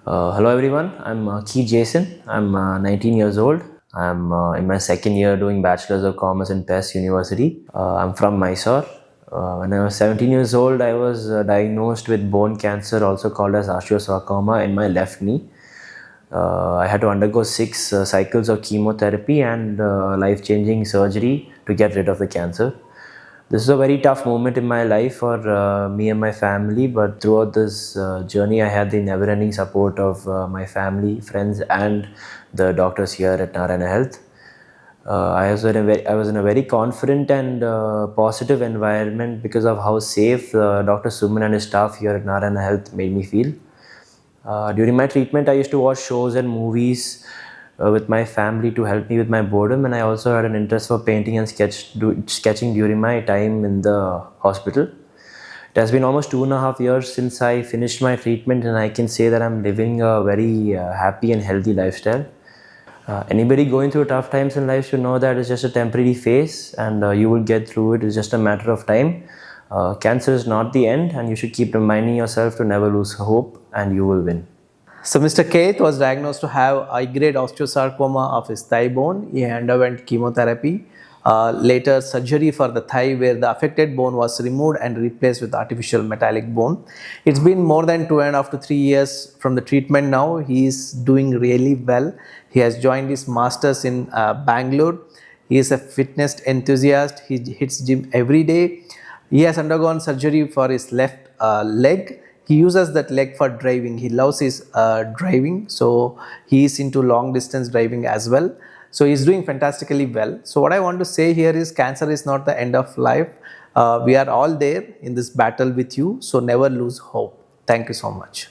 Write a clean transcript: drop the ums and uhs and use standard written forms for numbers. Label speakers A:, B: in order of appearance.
A: Hello everyone, I'm Keith Jason. I'm 19 years old. I'm in my second year doing Bachelor's of Commerce in PES University. I'm from Mysore. When I was 17 years old, I was diagnosed with bone cancer, also called as osteosarcoma, in my left knee. I had to undergo 6 cycles of chemotherapy and life-changing surgery to get rid of the cancer. This is a very tough moment in my life for me and my family, but throughout this journey, I had the never ending support of my family, friends, and the doctors here at Narayana Health. I was in a very confident and positive environment because of how safe Dr. Suman and his staff here at Narayana Health made me feel. During my treatment, I used to watch shows and movies with my family to help me with my boredom, and I also had an interest for painting and sketching during my time in the hospital. It has been almost 2.5 years since I finished my treatment, and I can say that I'm living a very happy and healthy lifestyle. Anybody going through tough times in life should know that it's just a temporary phase and you will get through it. It's just a matter of time. Cancer is not the end, and you should keep reminding yourself to never lose hope, and you will win.
B: So Mr. Keith was diagnosed to have high-grade osteosarcoma of his thigh bone. He underwent chemotherapy, later surgery for the thigh where the affected bone was removed and replaced with artificial metallic bone. It's been more than 2.5 to 3 years from the treatment now. He is doing really well. He has joined his masters in Bangalore. He is a fitness enthusiast. He hits gym every day. He has undergone surgery for his left leg. He uses that leg for driving. He loves his driving, so he is into long distance driving as well. So he's doing fantastically well. So what I want to say here is cancer is not the end of life. We are all there in this battle with you, so never lose hope. Thank you so much.